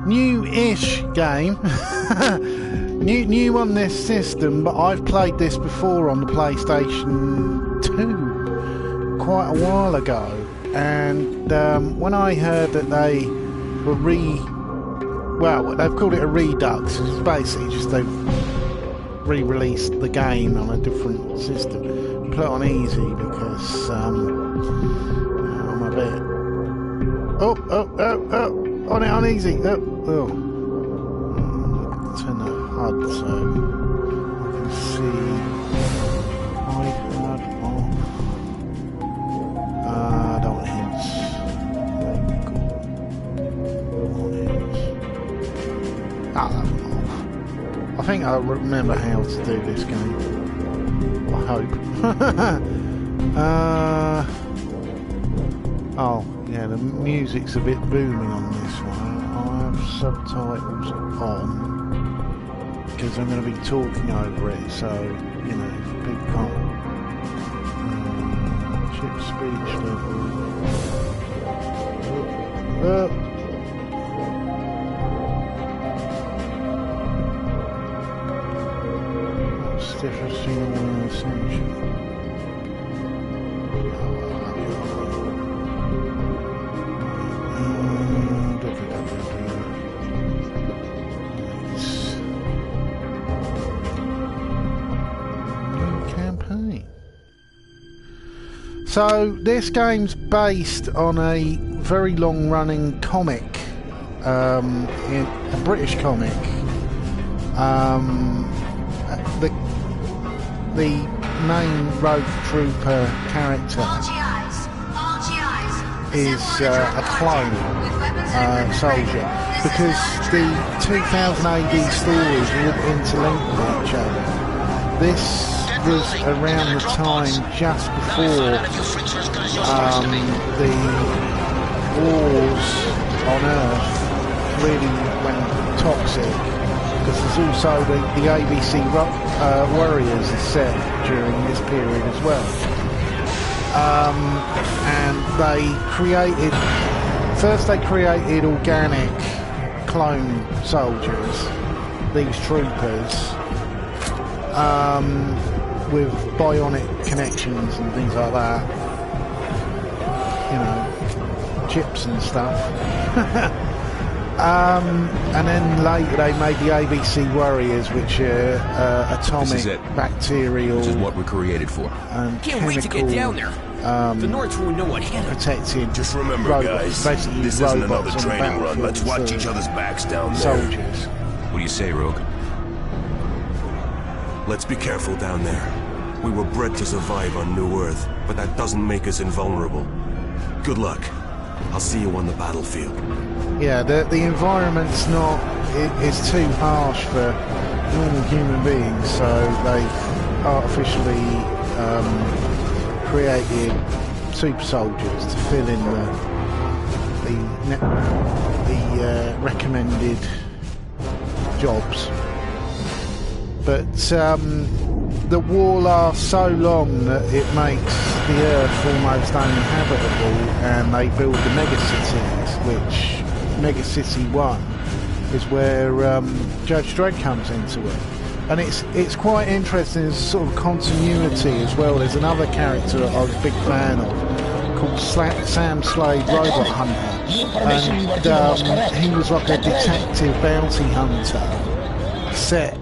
new-ish game. new on this system, but I've played this before on the PlayStation 2 quite a while ago. And when I heard that they were well, they've called it a Redux. It's basically just they've re-released the game on a different system. Put it on easy because I'm a bit... Oh, on it on easy. Oh. Turn the HUD so I can see hide HUD off. I don't want hints. Don't want hints. That one off. I think I remember how to do this game. I hope. Oh, yeah, the music's a bit booming on this one. I have subtitles on because I'm going to be talking over it, so, you know, if people can't. Chip speech level. Difference between one and assumption. New campaign. So this game's based on a very long-running comic, a British comic. The main rogue trooper character is a clone soldier, because the 2000 AD stories all interlink with each other. This was around the time just before the wars on Earth really went toxic. Because there's also the ABC Warriors is set during this period as well. And they created organic clone soldiers, these troopers, with bionic connections and things like that. You know, chips and stuff. And then later they made the ABC Warriors, which are atomic, bacterial. This is what we're created for. And can't wait to get down there. The North won't know what hit. Protected. Just remember, guys, this isn't another training run. Let's watch each other's backs down there. Soldiers. What do you say, Rogue? Let's be careful down there. We were bred to survive on New Earth, but that doesn't make us invulnerable. Good luck. I'll see you on the battlefield. Yeah, the environment's not... It's too harsh for normal human beings, so they've artificially created super soldiers to fill in the recommended jobs. But the war lasts so long that it makes the Earth almost uninhabitable, and they build the megacities, which Megacity 1 is where Judge Dredd comes into it. And it's quite interesting, there's sort of continuity as well. There's another character that I was a big fan of called Sam Slade, Robot Hunter, and he was like a detective bounty hunter set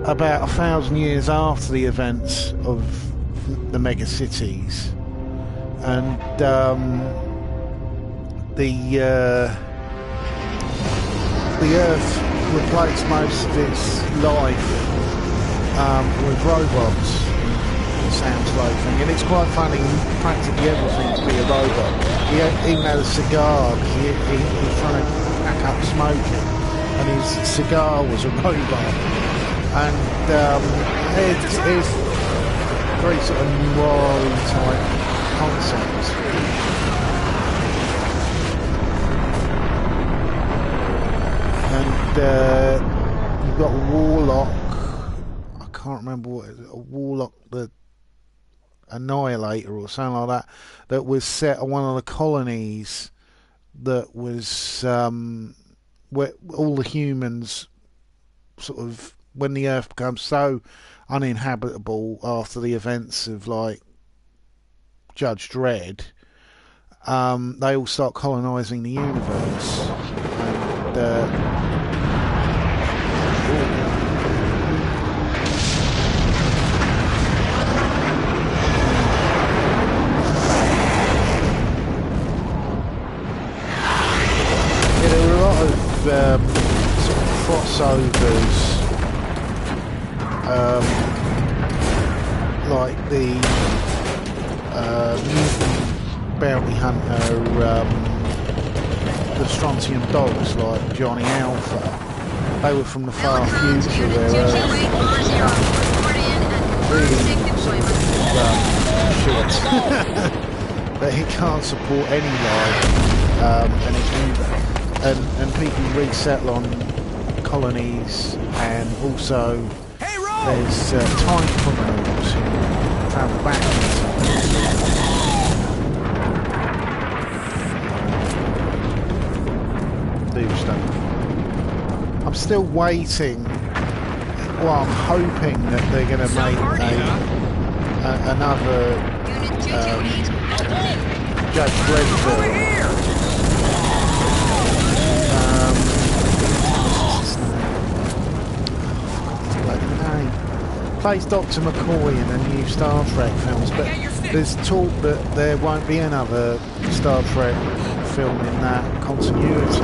about 1,000 years after the events of the megacities. And the Earth replaced most of its life with robots. Sounds like thing, and it's quite funny. Practically everything to be a robot. He even had a cigar because he was trying to pack up smoking, and his cigar was a robot. And it's very sort of noir type concept. And you've got a warlock. I can't remember what it is, a warlock, the Annihilator or something like that, that was set on one of the colonies that was where all the humans sort of, when the Earth becomes so uninhabitable after the events of like Judge Dredd, they all start colonising the universe. And there were a lot of sort of crossovers, like the mutant bounty hunter, the Strontium dogs, like Johnny Alpha. They were from the far future, where really shit that he can't support any life, and people resettle on colonies, and also there's time criminals who travel back in time. Do stuff. I'm still waiting. Well, I'm hoping that they're going to make another Judge Dredd film. Plays Dr. McCoy in the new Star Trek films, but there's talk that there won't be another Star Trek film in that continuity.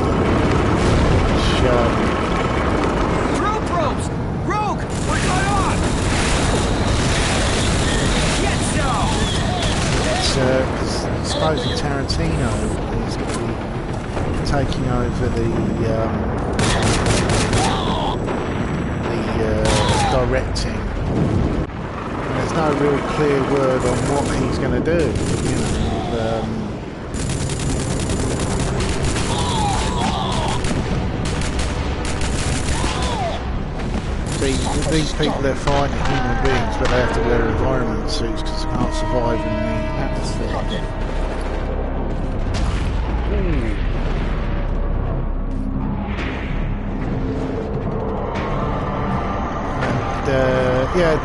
Throw probes! Rogue! We're cut off! Get some! Supposing Tarantino is going to be taking over the directing. There's no real clear word on what he's going to do. You know, these people, they're fighting human beings, but they have to wear environment suits because they can't survive in the atmosphere. And yeah,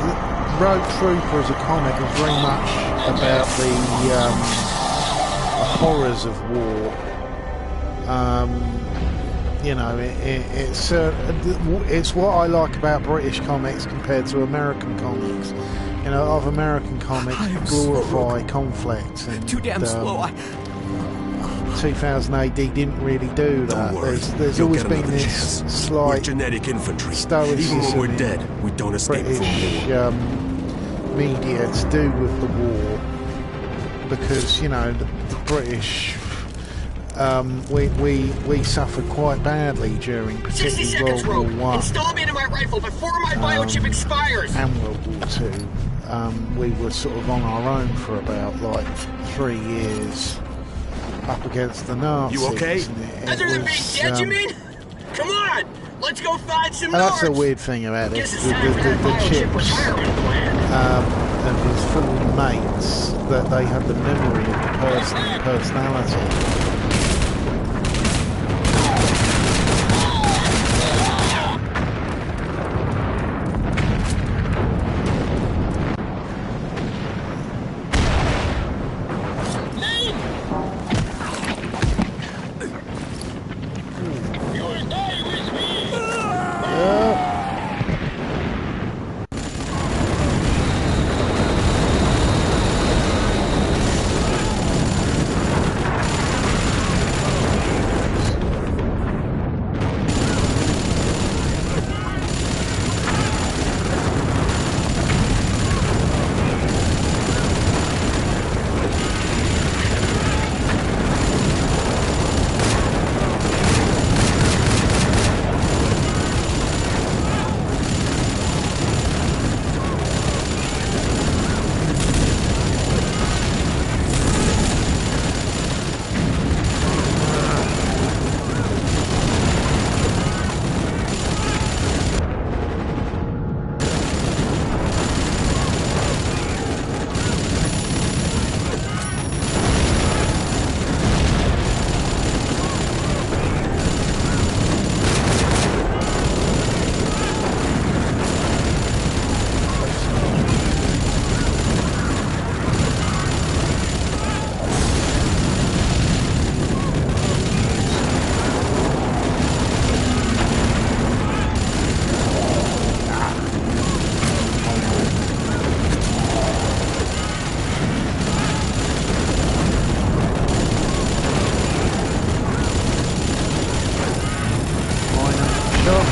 Rogue Trooper as a comic is very much about the horrors of war. You know, it's what I like about British comics compared to American comics. You know, a lot of American comics glorify conflict, and too damn slow. 2000 AD didn't really do that. There's always been this slight genetic infantry. stoicism Even when we're dead, we don't escape British from war. Media to do with the war, because you know the British. We suffered quite badly during particularly World War I. Install me into my rifle before my biochip expires. And World War II. We were sort of on our own for about like 3 years up against the Nazis. You okay? Other than being dead, you mean? Come on, let's go find some. And that's the weird thing about it. The chips and his fallen mates, that they have the memory of the person and personality. switched off.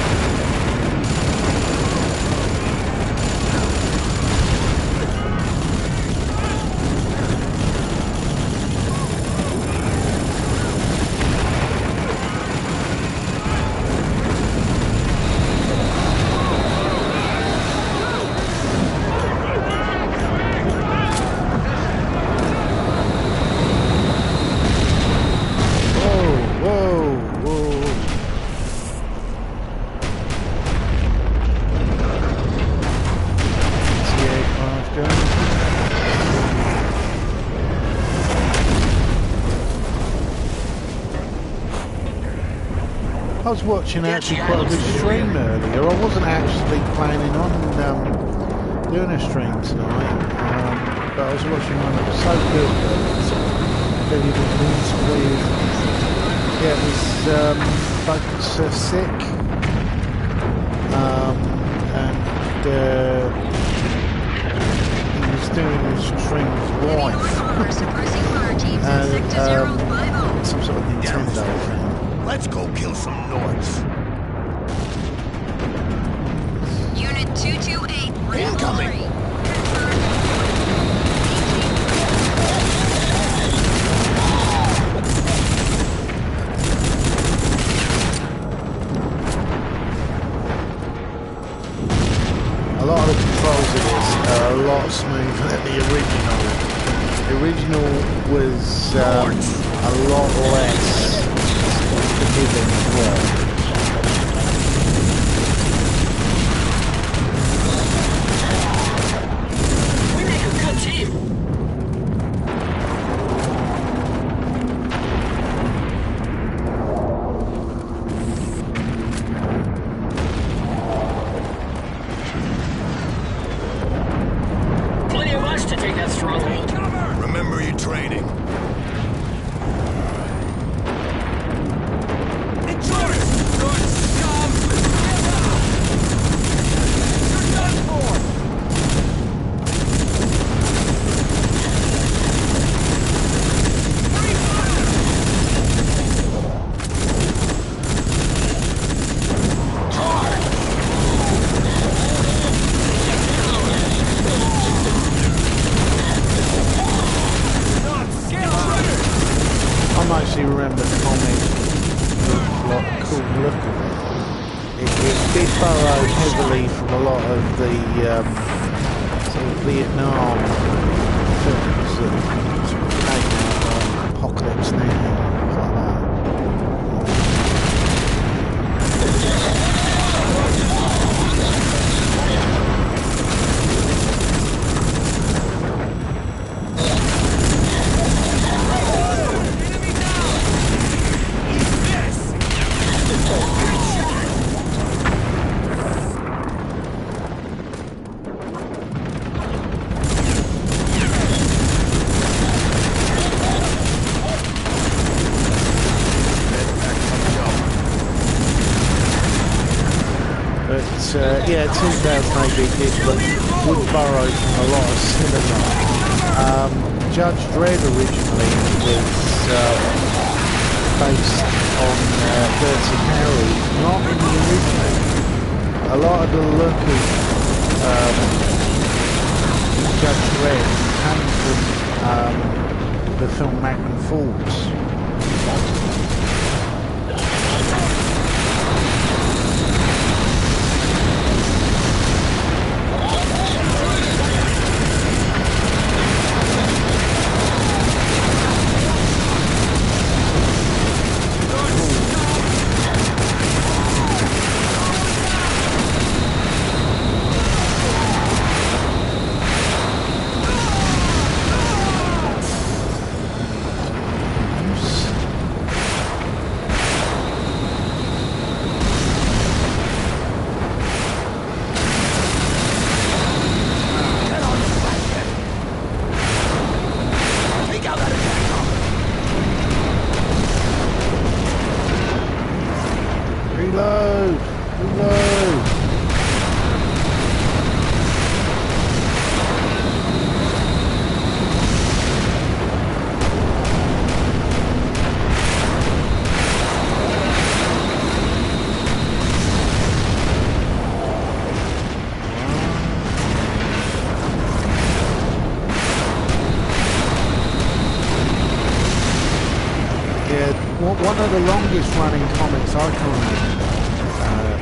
I was watching actually quite a good stream earlier. I wasn't actually planning on doing a stream tonight, but I was watching one that was so good that really convinced me. Yeah, it was folks sick, and he was doing his stream with wife and some sort of Nintendo thing. Let's go kill some Nords. Unit 228, Incoming. A lot of the controls of this are a lot smoother than the original. The original was a lot less forgiving as well. We make a good team. Plenty of us to take that stronghold. Remember your training. I actually remember the comic looked like cool looking. It did borrow heavily from a lot of the sort of Vietnam films that came out, like Apocalypse Now, things like that. Yeah, 2008 did would borrow from a lot of cinema. Judge Dredd originally was based on Dirty Harry, not in the original. A lot of the look of Judge Dredd came from the film Magnum Force. one of the longest running comics I can remember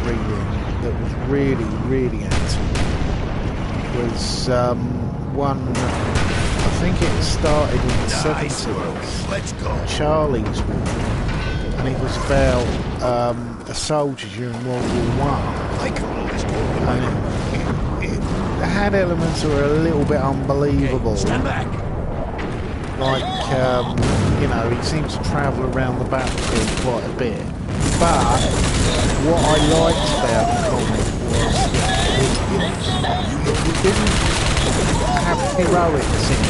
reading that was really, really active was one, I think it started in the 70s, Let's go. Charlie's War, and it was about a soldier during World War One. I can roll this And it had elements that were a little bit unbelievable. Stand back. Like, you know, he seems to travel around the battlefield quite a bit. But what I liked about the comic was it didn't have heroics in it.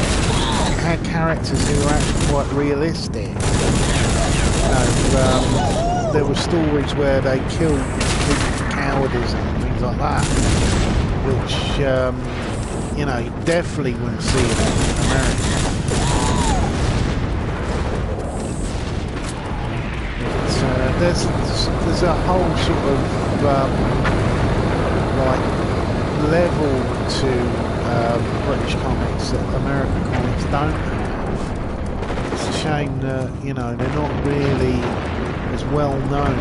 It had characters who were actually quite realistic. You know, there were stories where they killed people for cowardice and things like that, which, you know, you definitely wouldn't see in America. There's a whole sort of like level to British comics that American comics don't have. It's a shame that, you know, they're not really as well known.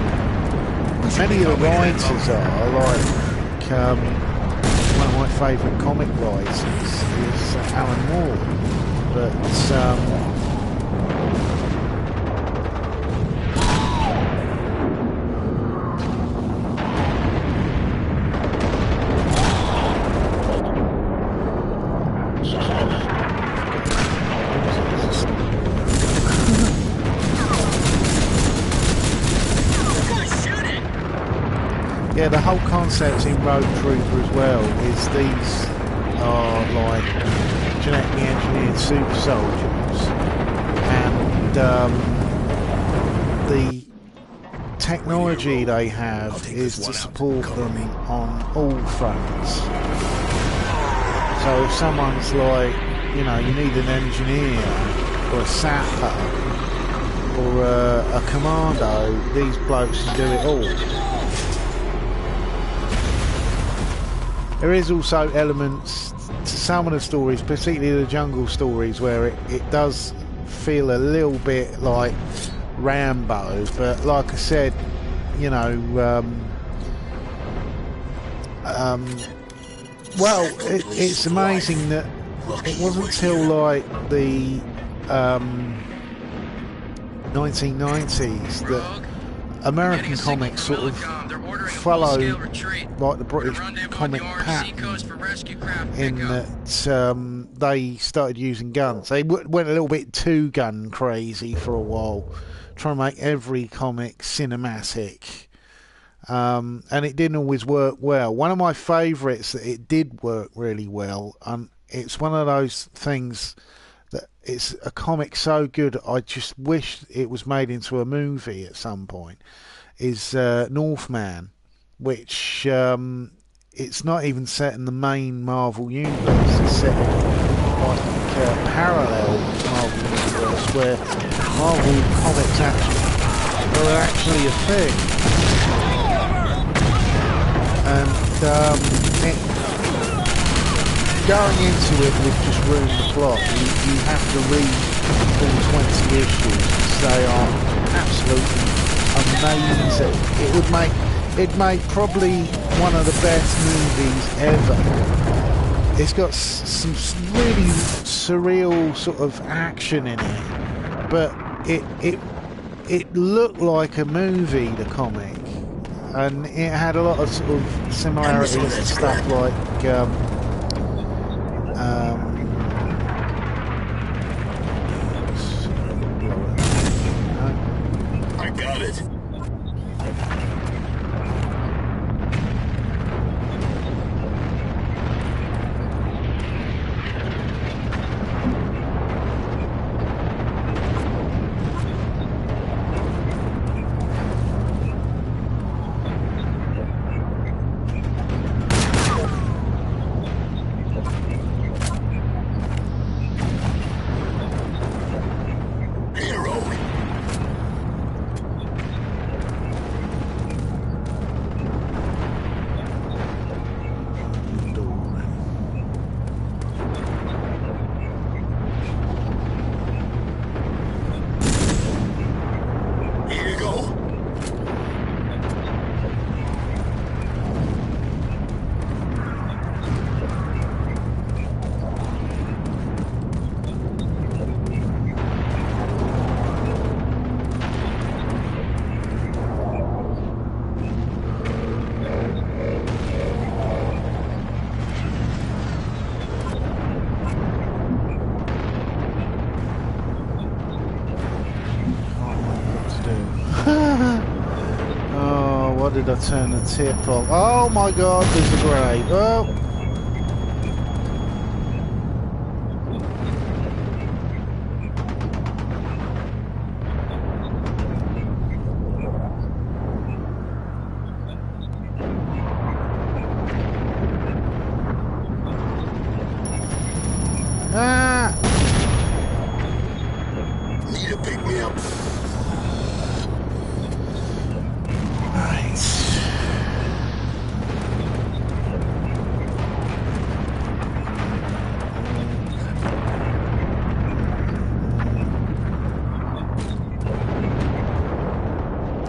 Many of the writers are, like one of my favourite comic writers is Alan Moore, but yeah, the whole concept in Road Trooper as well is these are like genetically engineered super soldiers, and the technology they have is to support them on all fronts. So if someone's like, you know, you need an engineer or a sapper or a commando, these blokes can do it all. There is also elements to some of the stories, particularly the jungle stories, where it does feel a little bit like Rambo, but like I said, you know, well, it's amazing that it wasn't until like the 1990s that American comics sort of followed like the British comic pattern in that they started using guns. They went a little bit too gun crazy for a while, trying to make every comic cinematic, and it didn't always work well. One of my favourites that it did work really well, and it's one of those things that it's a comic so good I just wish it was made into a movie at some point, is Northman, which it's not even set in the main Marvel universe. It's set in like a parallel Marvel universe where Marvel comics are actually a thing, and going into it would just ruin the plot. You have to read all 20 issues. They are absolutely amazing. It made probably one of the best movies ever. It's got some really surreal sort of action in it, but it looked like a movie, the comic, and it had a lot of sort of similarities to stuff like I got it. Why did I turn the tip off? Oh my god, there's a grenade. Oh! Ah! Need to pick me up. Right.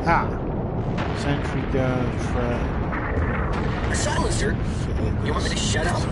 Ah! Sentry gun for... Silencer? You want me to shut up?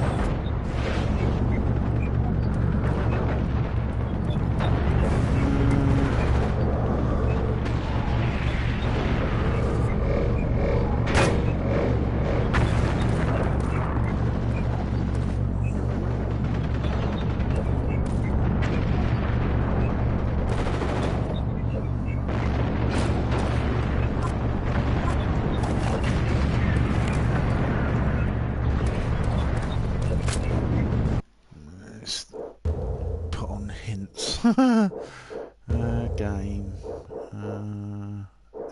Put on hints. Game.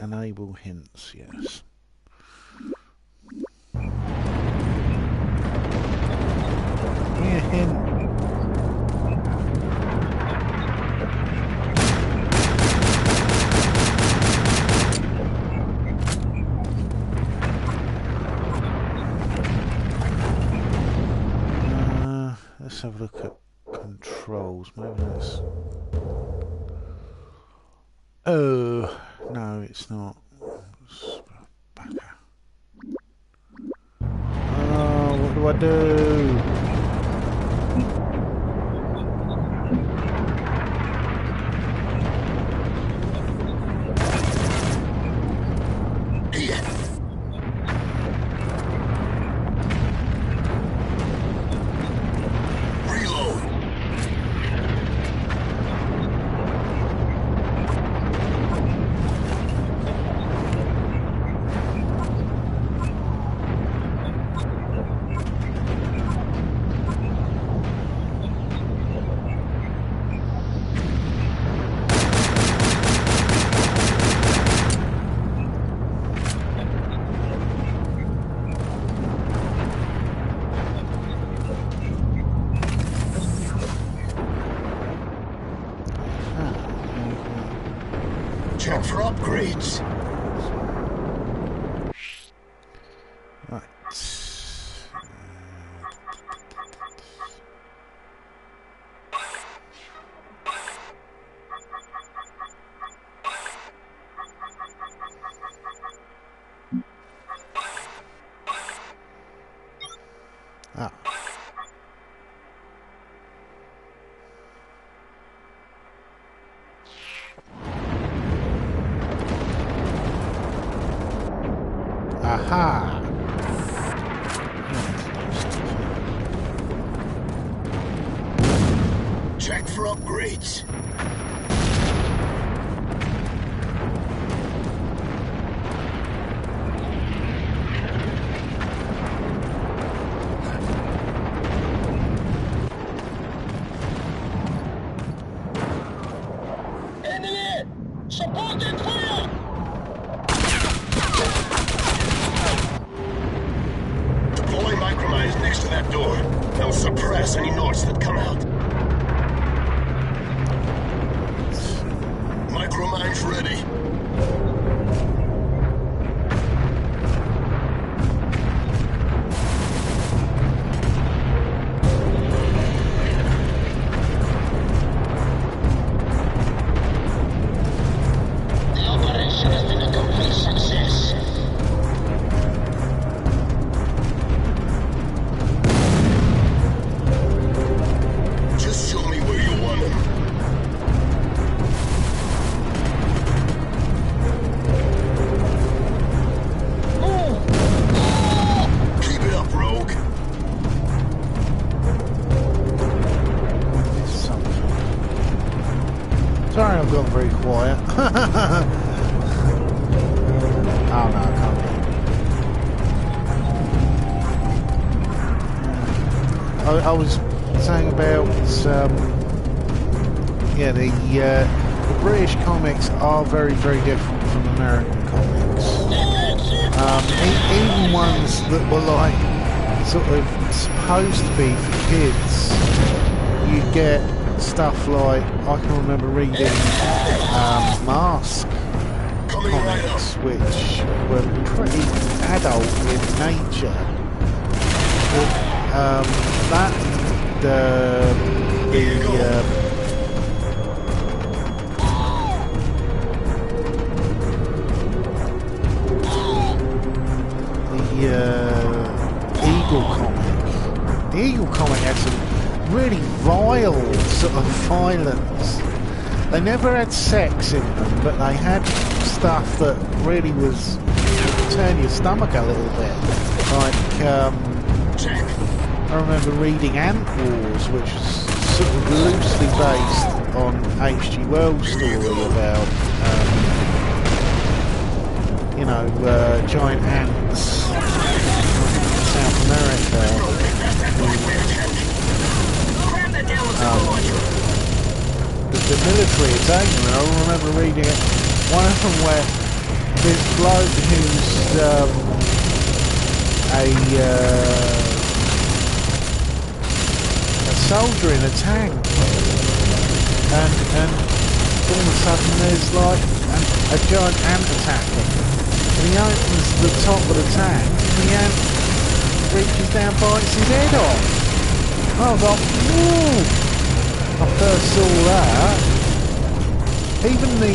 Enable hints, yes. Yeah, hint. Let's have a look at controls. Maybe that's... Oh, no, it's not. It's backer. Oh, what do I do? Check for upgrades. Right. Ah. Aha! Check for upgrades. Enemy! Supported fire! Deploy micromines next to that door. They'll suppress any noise that come out. Micromines ready. The operation has been a complete success. Just show me where you want them. Keep it up, Rogue. Sorry, I've gone very quiet. Oh no, I can't hear. I was saying about yeah, the British comics are very, very different from American comics. Even ones that were like sort of supposed to be for kids, you get stuff like, I can remember reading Mask comics, which were pretty adult in nature. But, the Eagle comic had some really vile sort of violence. They never had sex in them, but they had stuff that really was turn your stomach a little bit. Like, I remember reading Ant Wars, which was sort of loosely based on H.G. Wells' story about, you know, giant ants in South America. The military attainment. I remember reading it. One of them where this bloke who's a soldier in a tank, and all of a sudden there's like a giant ant attacking, and he opens the top of the tank, and the ant reaches down, bites his head off. I was like, whoa! I first saw that. Even the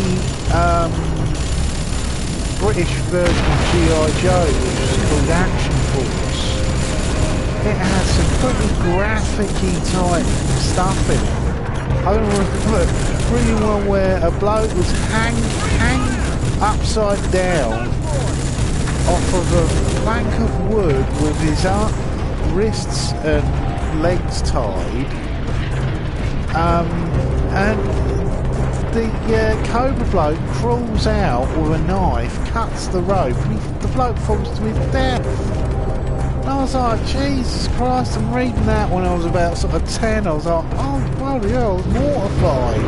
British version of G.I. Joe, which is called Action Force, it had some pretty graphic-y type stuff in it. I remember reading one where a bloke was hanged upside down off of a plank of wood with his wrists and legs tied. And the Cobra bloke crawls out with a knife, cuts the rope, and the bloke falls to his death. And I was like, Jesus Christ, I'm reading that when I was about sort of 10. I was like, oh bloody hell, I was mortified.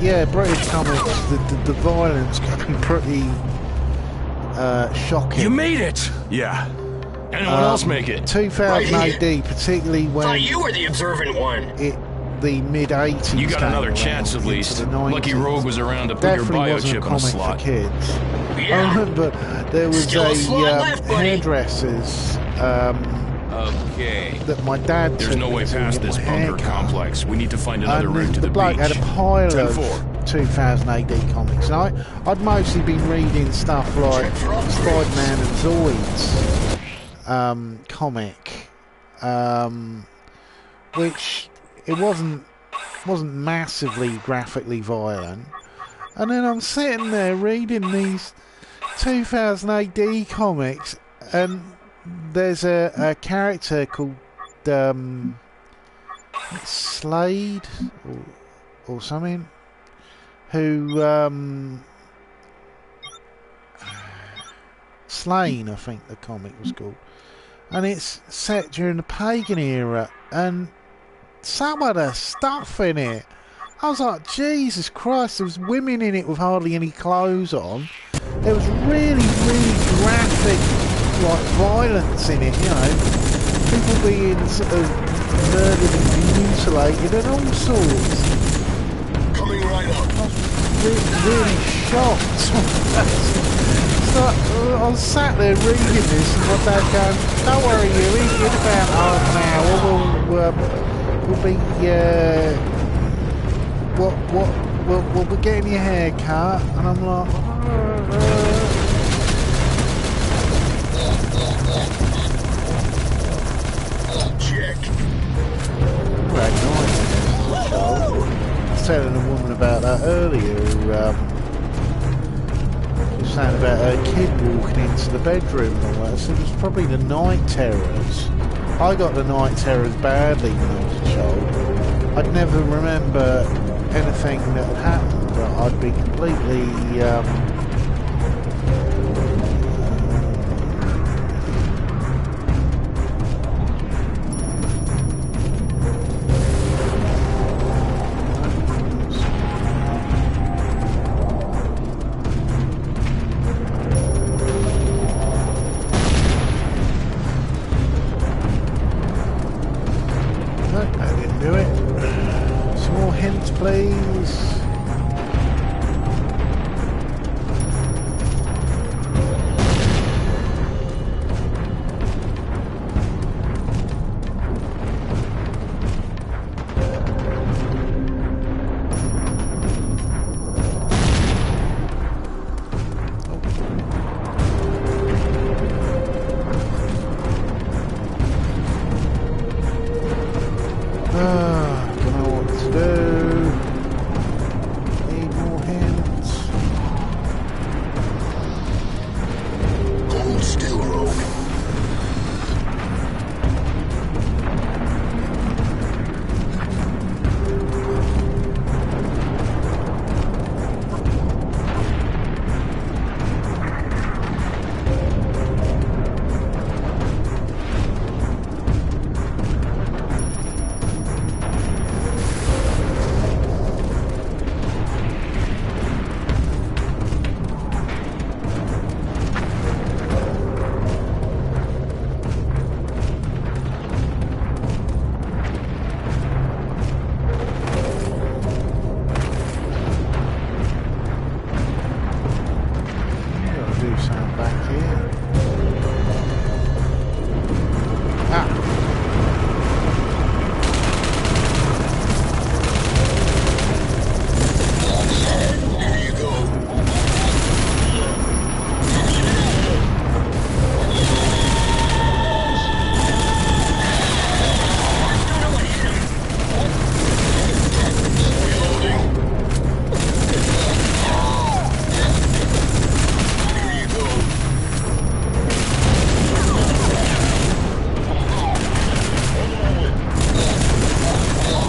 Yeah, British comics, the violence can be pretty shocking. You made it! Yeah. Anyone else make it? 2000 AD, particularly when Thought you were the observant one. the mid-80s. You got another chance at least. Lucky Rogue was around to put your biochip in a slot. For kids. Yeah. I remember there was Still a slot left, buddy. hairdressers Okay. that my dad There's took no me way to past get this my bunker hair cut. complex. We need to find another And route to the the bloke beach. had a pile of 10-4. 2000 AD comics, and I'd mostly been reading stuff like Spider-Man and Zoids comic, which it wasn't massively graphically violent. And then I'm sitting there reading these 2000 AD comics, and there's a character called Slade or something, who Slain, I think the comic was called, and it's set during the pagan era, and some of the stuff in it, I was like, Jesus Christ, there was women in it with hardly any clothes on. There was really, really graphic, like, violence in it, you know, people being sort of murdered and mutilated and all sorts. Coming right up. I was really shocked. So I was sat there reading this, and my dad going, "Don't worry, you in about half an hour. We'll be we're getting your hair cut, and I'm like, check. right, nice. I was telling a woman about that earlier. She was saying about her kid walking into the bedroom and all that. So it was probably the night terrors. I got the night terrors badly when I was a child. I'd never remember anything that had happened, but I'd be completely no, I didn't do it. Some more hints, please. Don't know what to do. Need more hints. Hold still, Rogue. Gotta do something back here. Ah. Here you go. Reloading. Here you go.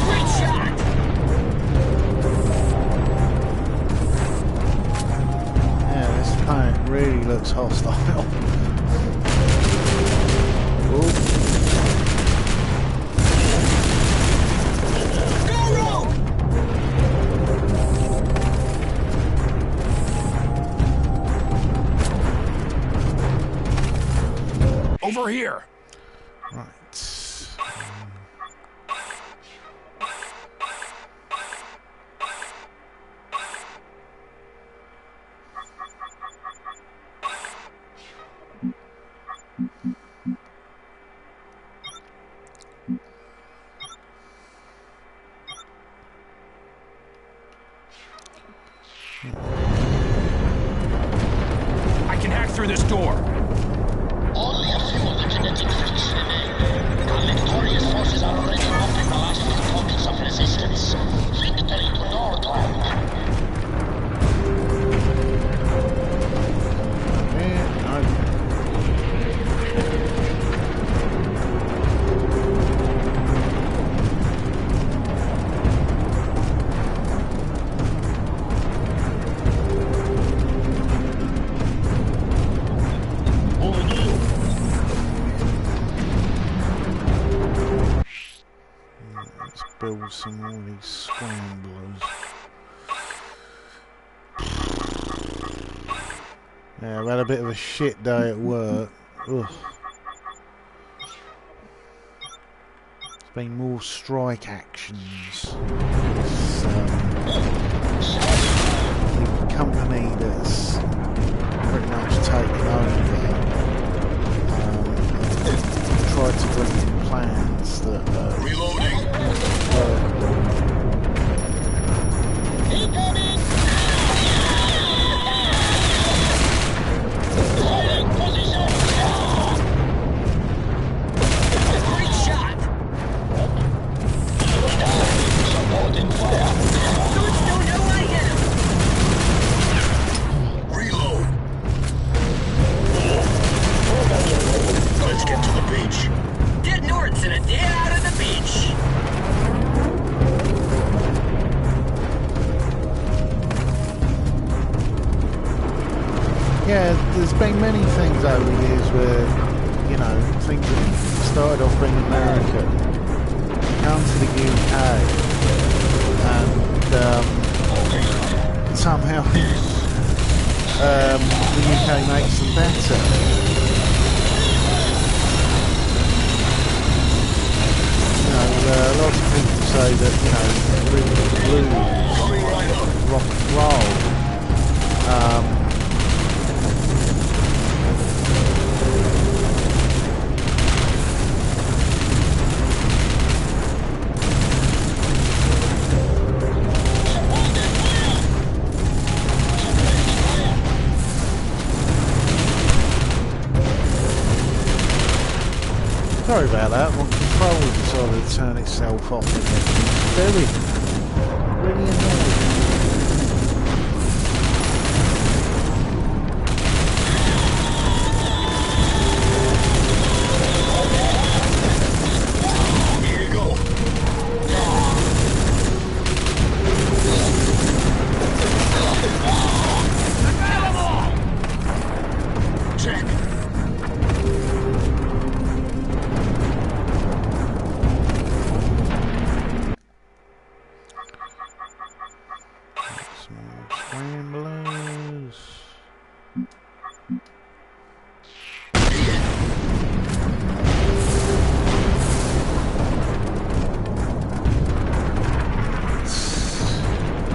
Great shot! Yeah, this planet really looks hostile. Ooh. Go, Rogue! Over here. Right. I can hack through this door. Only a few of the genetic freaks remain. Our victorious forces are already roughing the last few pockets of resistance. Victory to Nordland. Yeah, no. Let's build some more of these scramblers. Yeah, I've had a bit of a shit day at work. Ugh. There's been more strike actions. It's, the company that's pretty much taken over tried to bring in plans that Reloading. workable. there's been many things over the years where, you know, things that started off being American, come to the UK, and somehow the UK makes them better. You know, lots of people say that, you know, rhythm and blues, rock and roll, sorry about that, my controller decided to turn itself off again. Very annoying. Here you go. Check.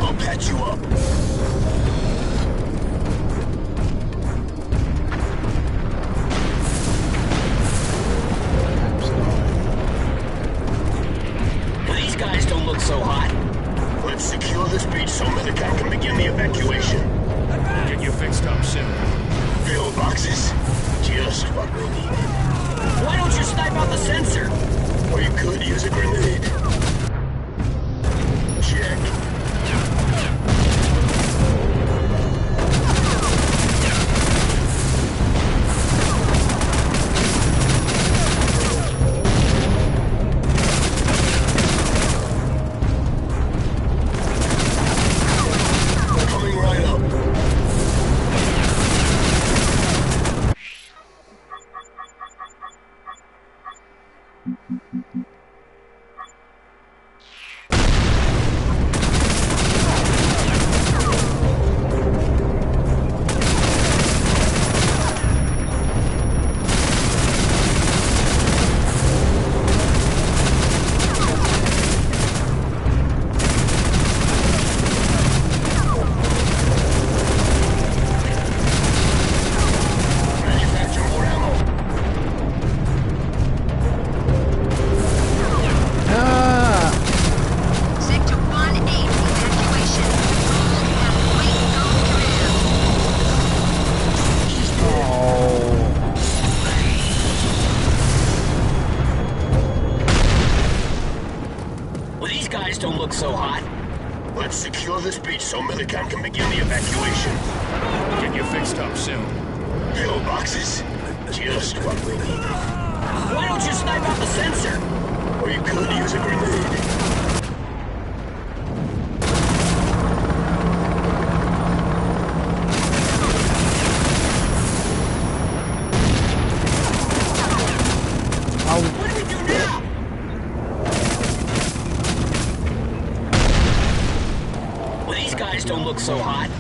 I'll patch you up. These guys don't look so hot. Let's secure this beach so Medicam can begin the evacuation. Get you fixed up soon. Pillboxes. Just what we need. Why don't you snipe out the sensor? Or you could use a grenade. Check. Coming right up. Manufacture more ammo. Sector 1A evacuation. Complete go Well, these guys don't look so hot. Let's secure this beach so Medicam can begin the evacuation. Get you fixed up soon. Pillboxes. Just what we need. Why don't you snipe out the sensor? Or you could use a grenade. What do we do now? Well, these guys don't look so hot.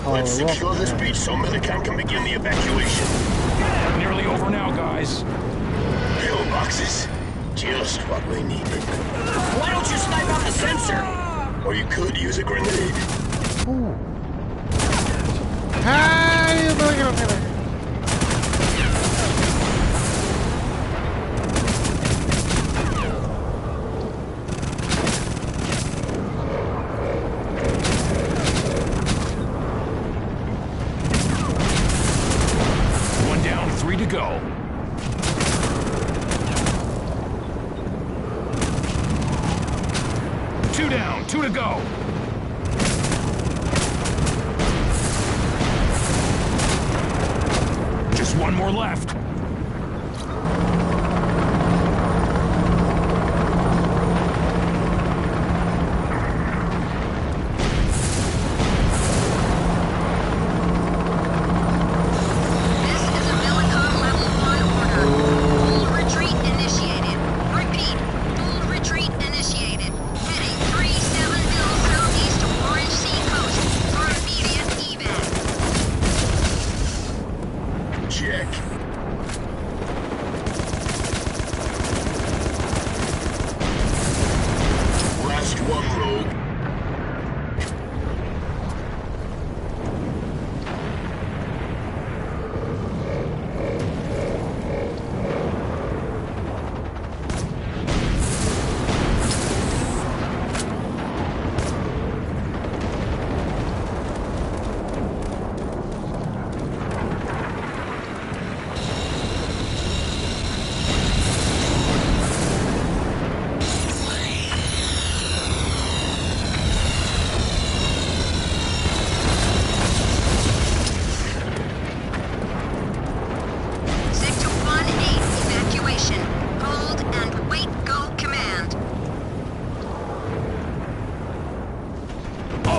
Let's secure this beach so Medicam can begin the evacuation. Nearly over now, guys. Pillboxes. Just what we needed. Why don't you snipe out the sensor? Or you could use a grenade. One down, 3 to go. Two down, 2 to go. Just one more left.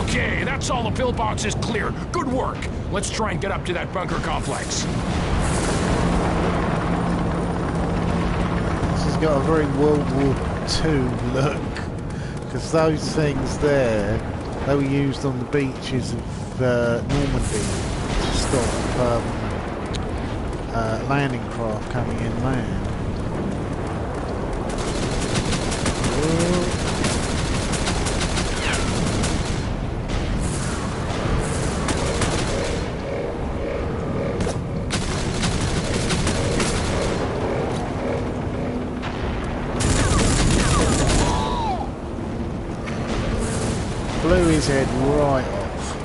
Okay, that's all the pillboxes clear. Good work. Let's try and get up to that bunker complex. This has got a very World War II look, because those things there, they were used on the beaches of Normandy to stop landing craft coming inland. Blew his head right off.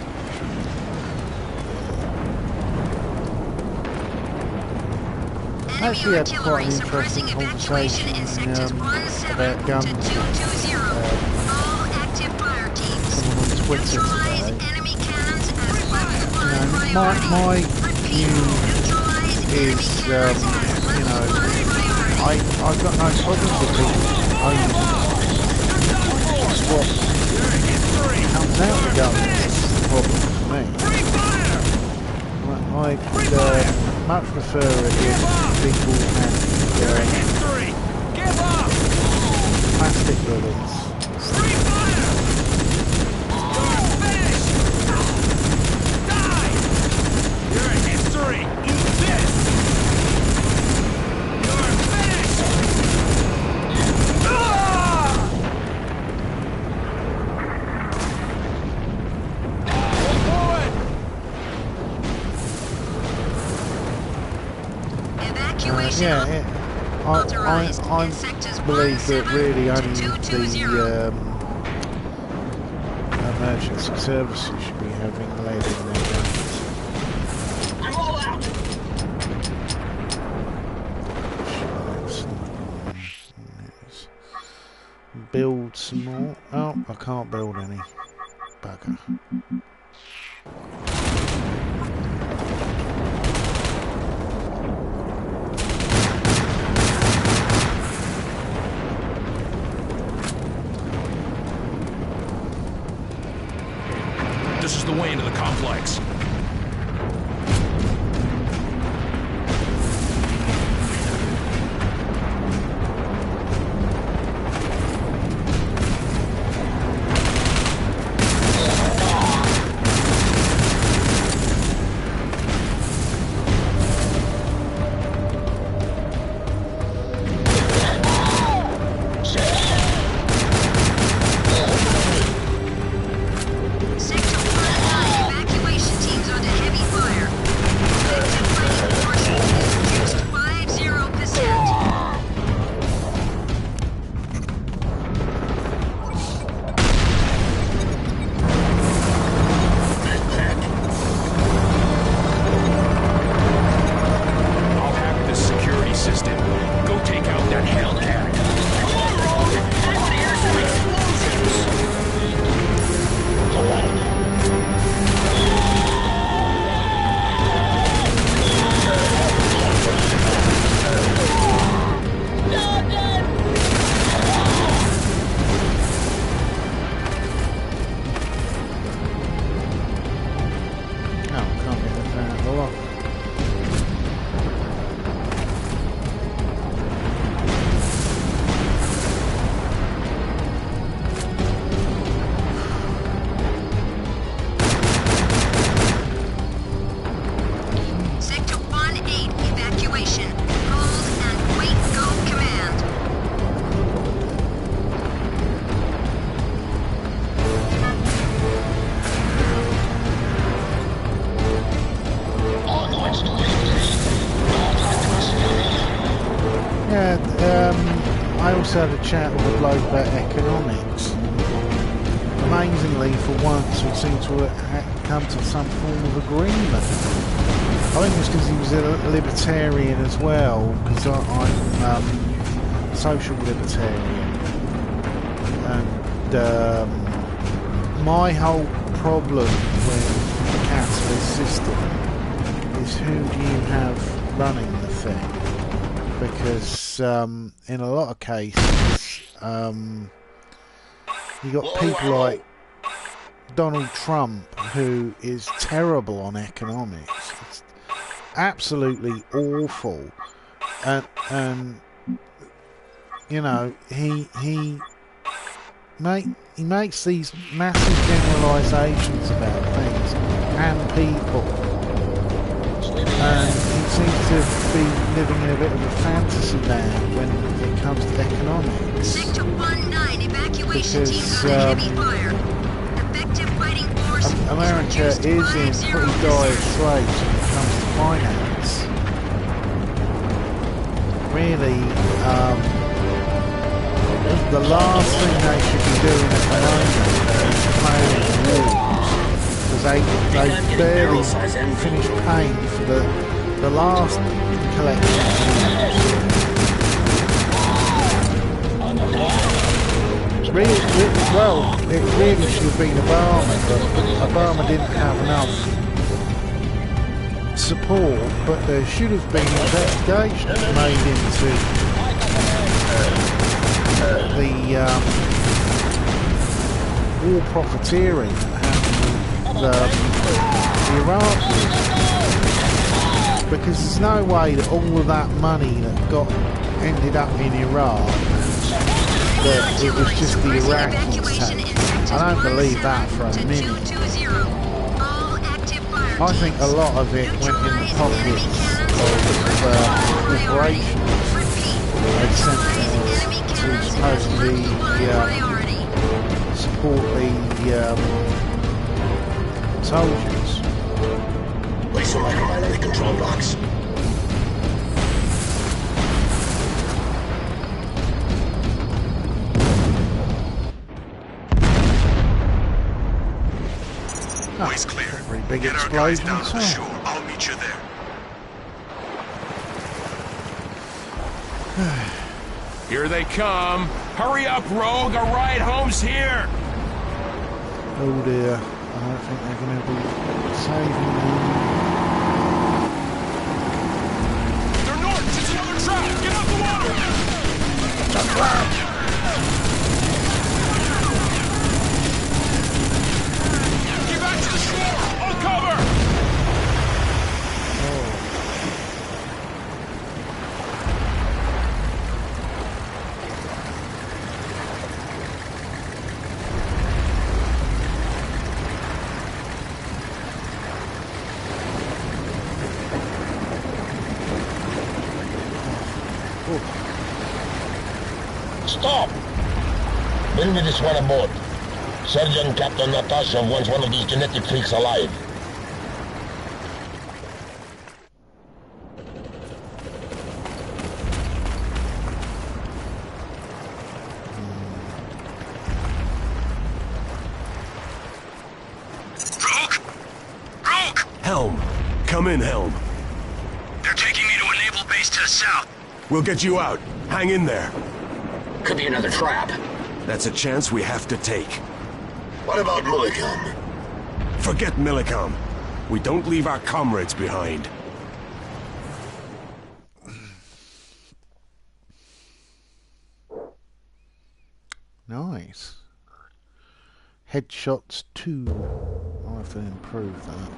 Actually had quite an interesting conversation about guns with someone on Twitter today. My view is, I've got no problem with people owning what comes out the gun. That's the problem for me. I'd much prefer it if people had plastic bullets. You're in history! Eat this! You're finished! I believe that really only the emergency services should be having lead in their guns. I'm all out. Build some more. Oh, I can't build any. Bugger. This is the way into the complex. I also had a chat with a bloke about economics. Amazingly, for once, we seem to have come to some form of agreement. I think it was because he was a libertarian as well, because I'm social libertarian. And my whole problem with the capitalist system is who do you have running the thing? Because in a lot of cases you got people like Donald Trump, who is terrible on economics. It's absolutely awful, and you know, he makes these massive generalisations about things and people, and he seems to be living in a bit of a fantasy land when it comes to economics. Sector 1-9 evacuation team under heavy fire. Effective fighting force America is in pretty dire straits when it comes to finance. Really, the last thing they should be doing at the moment is paying wars, because they barely finished paying for the last collection of wars. Well, it really should have been Obama, but Obama didn't have enough support, but there should have been investigations made into the war profiteering that happened with the Iraq war. Because there's no way that all of that money that ended up in Iraq, that it was just the Iraqis taking. I don't believe that for a minute. I think a lot of it went in the pockets of corporations that sent things to supposedly support the soldiers. Place some micromine control blocks. Way's clear. Pretty big Get our guys explosion. down to the shore. I'll meet you there. Here they come. Hurry up, Rogue. Our ride home's here. Oh dear. I don't think they're going to be saving me. They're north. It's another trap. Get out the water. Get back to the shore. All cover. Stop! Bring me this one aboard. Sergeant Captain Natasha wants one of these genetic freaks alive. Rogue? Rogue! Helm. Come in, Helm. They're taking me to a naval base to the south. We'll get you out. Hang in there. Could be another trap. That's a chance we have to take. What about Mullicom? Forget Millicom. We don't leave our comrades behind. Nice. Headshots 2. I'll have to improve that.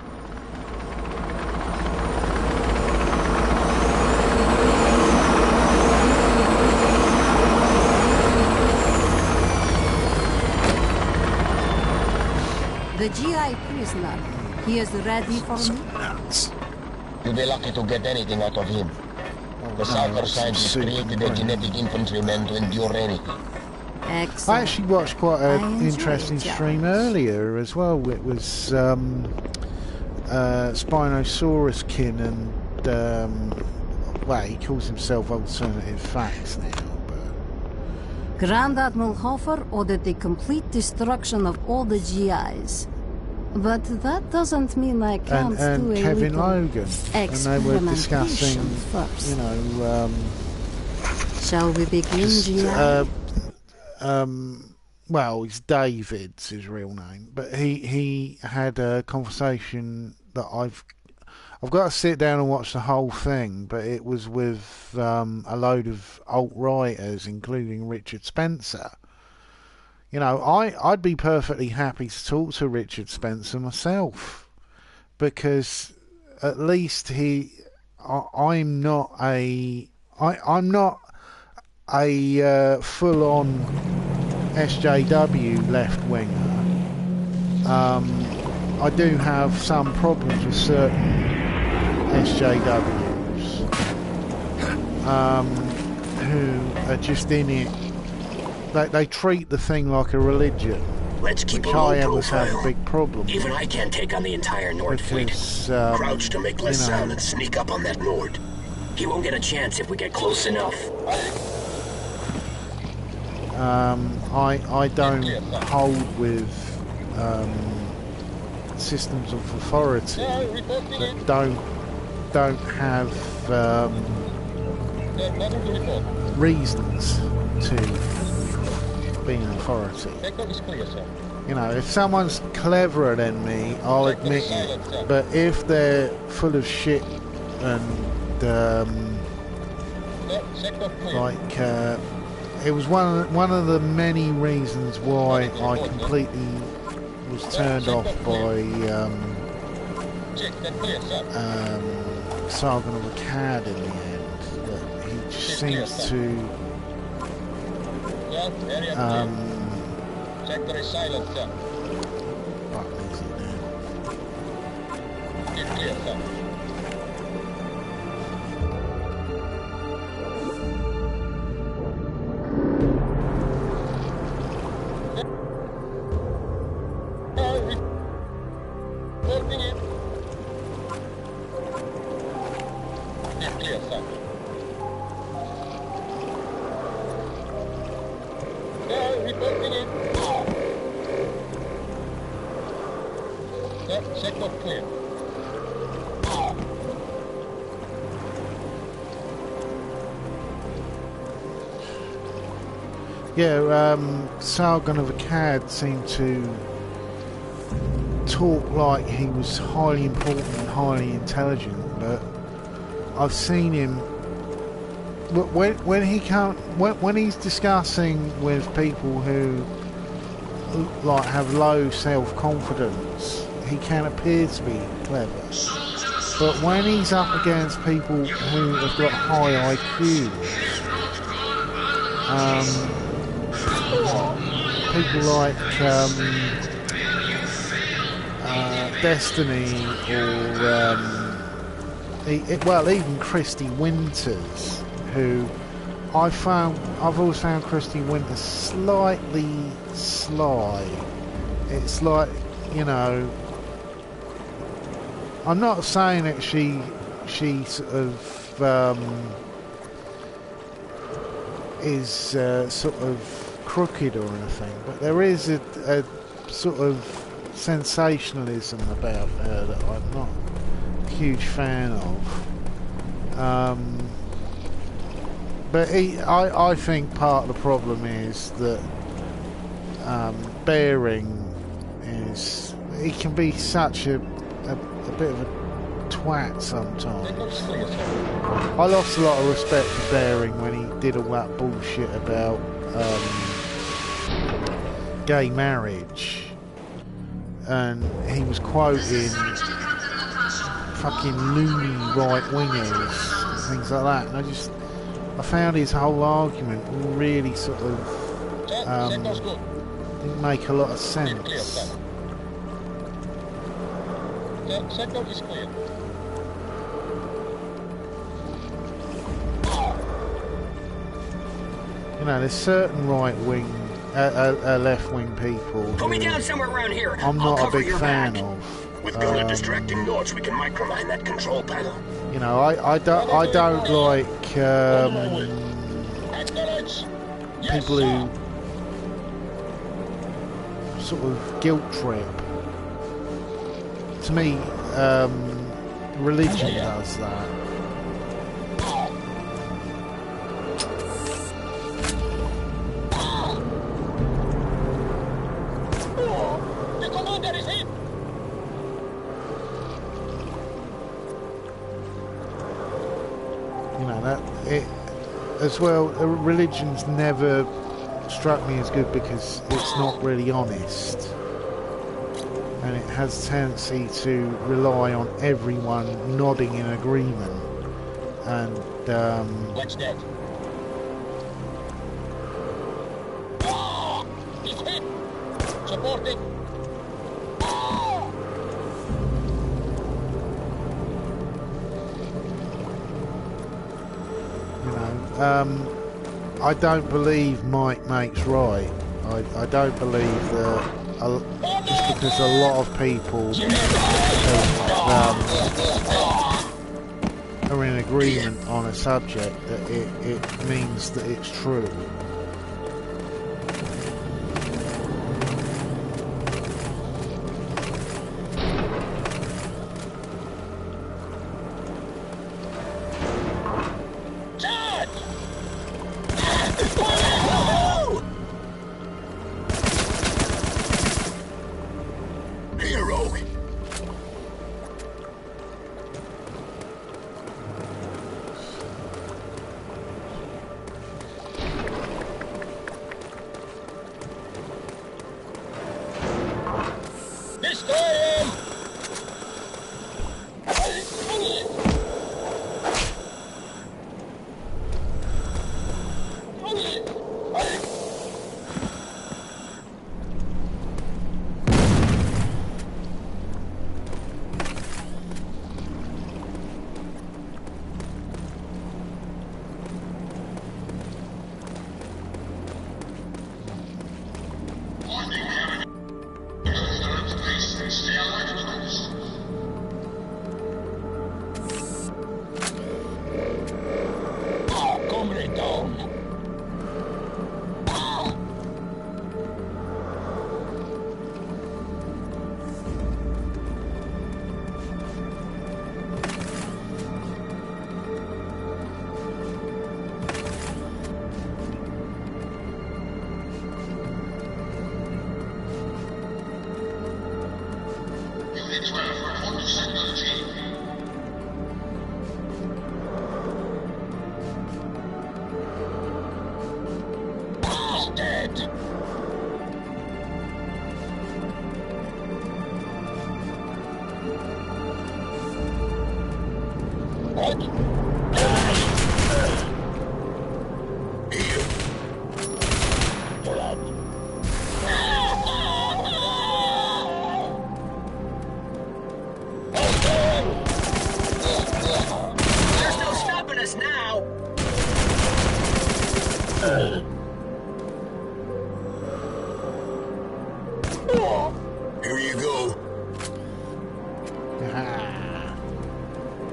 The GI prisoner, he is ready for me? You'll be lucky to get anything out of him. The Cypher scientists created a genetic infantryman to endure anything. Excellent. I actually watched quite an interesting stream earlier as well. It was Spinosaurus Kin and well, he calls himself Alternative Facts now. Grand Admiral Hofer ordered the complete destruction of all the GIs. But that doesn't mean I can't do a Kevin little Logan, and they were discussing, first. you know, Shall we begin, GI? well, it's David's his real name, but he had a conversation that I've got to sit down and watch the whole thing, but it was with a load of alt-righters, including Richard Spencer. You know, I'd be perfectly happy to talk to Richard Spencer myself, because at least I'm not a full-on SJW left-winger. I do have some problems with certain SJWs who are just in it. They treat the thing like a religion. Let's keep which a low I always profile. have a big problem Even with. I can't take on the entire Nord Because, fleet. Crouch to make less sound and sneak up on that Nord. He won't get a chance if we get close enough. I don't hold with systems of authority that don't have reasons to be an authority. You know, if someone's cleverer than me, I'll admit it. But if they're full of shit and it was one of the many reasons why I completely was turned off by Sargon of Akkad in the end. That he just seems to Sector is silent, sir. what is it now? It's clear, sir. Reporting it. It's clear, sir. Reporting it. Sector clear. Yeah, Sargon of Akkad seemed to talk like he was highly important and highly intelligent, but I've seen him when he's discussing with people who like have low self-confidence, he can appear to be clever. But when he's up against people who have got high IQ, people like Destiny or even Christy Winters, who I've always found Christy Winters slightly sly. It's like, you know, I'm not saying that she sort of is sort of crooked or anything, but there is a sort of sensationalism about her that I'm not a huge fan of. But I think part of the problem is that Bearing he can be such a bit of a twat sometimes. I lost a lot of respect for Bearing when he did all that bullshit about gay marriage, and he was quoting fucking loony right-wingers and things like that, and I found his whole argument really sort of didn't make a lot of sense. Sector is clear. You know, there's certain right-wing, left-wing people Put me down somewhere around here. I'm I'll not a cover big your fan back. of. With good at distracting Nords, we can micromine that control panel. You know, I don't like people who sort of guilt trip. To me, religion does that. The commander is hit. You know, that it as well. Religion's never struck me as good because it's not really honest. And it has a tendency to rely on everyone nodding in agreement. And, What's that? He's hit! Supporting! I don't believe might makes right. I don't believe that just because a lot of people are in agreement on a subject that it means that it's true.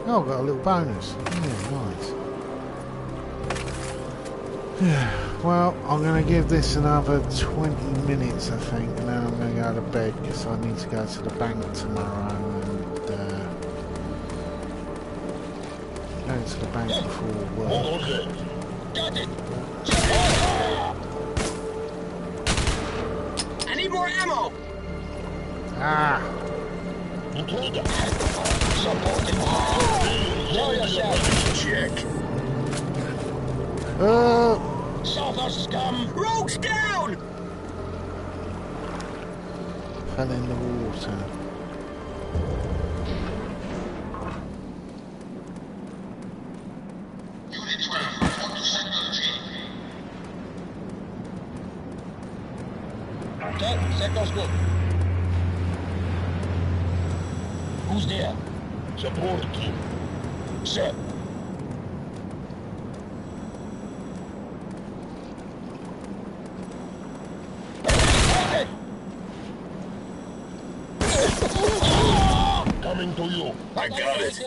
Oh, got a little bonus. Yeah, nice. Well, I'm going to give this another 20 minutes, I think, and then I'm going to go to bed because I need to go to the bank tomorrow and go to the bank before work. Got it! I need more ammo! Ah! Supporting. Show yourself. Check. Souther scum. Rogues down! Fell in the water. Unit 12, report to Sector G. Okay, sector's good. Who's there? Support team. Sir. Coming to you. I got it.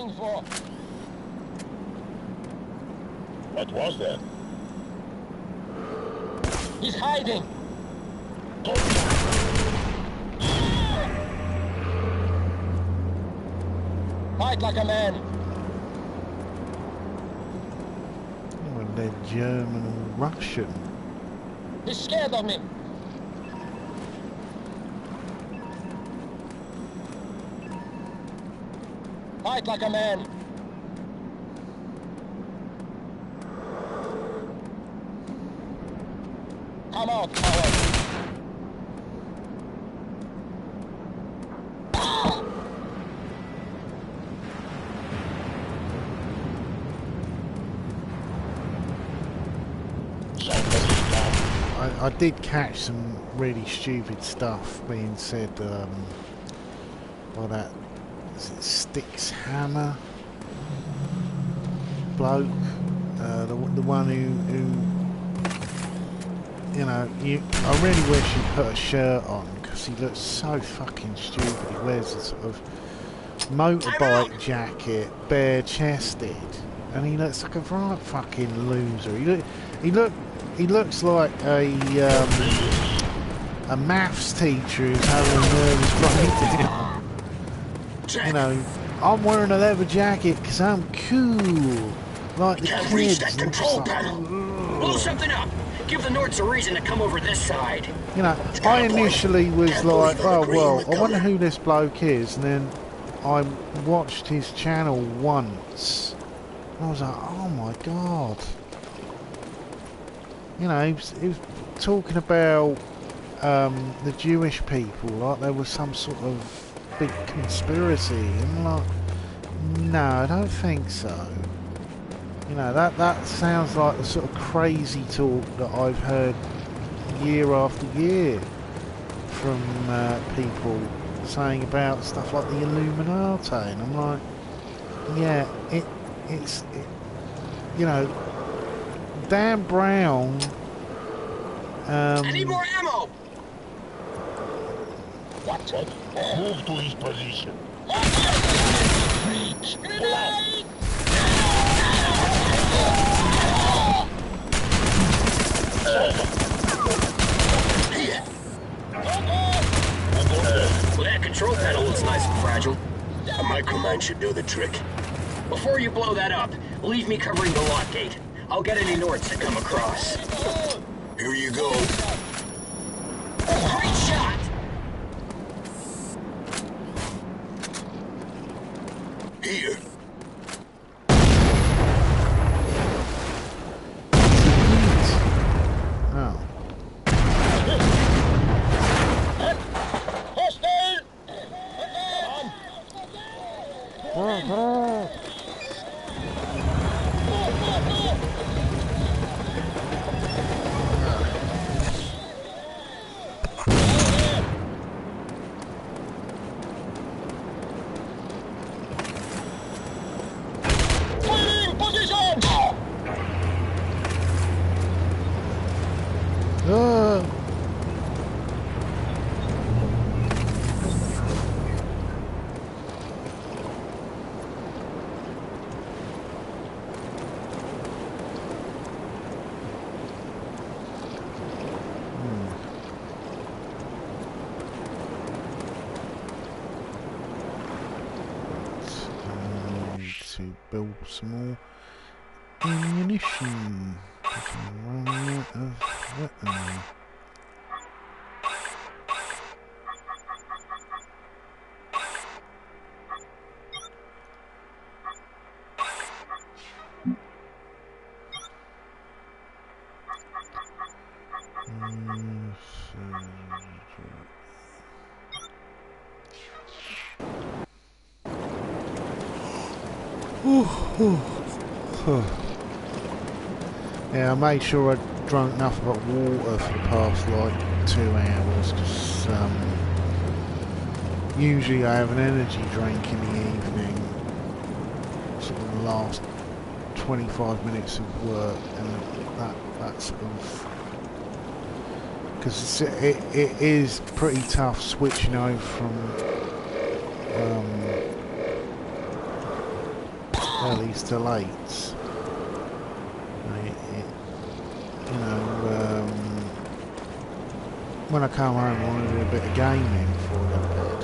What was that? He's hiding. Fight like a man. Oh, they're German or Russian. He's scared of me. Fight like a man. Come out, coward. I did catch some really stupid stuff being said by that, is it Sticks Hammer bloke, the one who you know, I really wish he put a shirt on because he looks so fucking stupid. He wears a sort of motorbike jacket, bare chested, and he looks like a right fucking loser. He looks like a maths teacher who's having a nervous breakdown. You know, I'm wearing a leather jacket because I'm cool, like the Can't kids. reach that control Like, panel. Blow something up. Give the Nords a reason to come over this side. you know, I initially was like, oh well, I wonder coming. who this bloke is, and then I watched his channel once, and I was like, oh my god. You know, he was talking about the Jewish people, like there was some sort of big conspiracy, and I'm like, no, I don't think so. You know, that sounds like the sort of crazy talk that I've heard year after year from people saying about stuff like the Illuminati, and I'm like, yeah, it's you know, Dan Brown. I need more ammo. Watch it. Move to his position. Well, that control panel looks nice and fragile. A micromine should do the trick. Before you blow that up, leave me covering the lock gate. I'll get any Nords that come across. Here you go. Great shot! Here. Oh. To build some more ammunition. I'm running out of weaponry. Yeah, I made sure I drank nothing but water for the past like 2 hours, because usually I have an energy drink in the evening, sort of the last 25 minutes of work, and that sort of, because it is pretty tough switching over from earlys to lates. You know, when I come home I want to do a bit of gaming before I go to bed.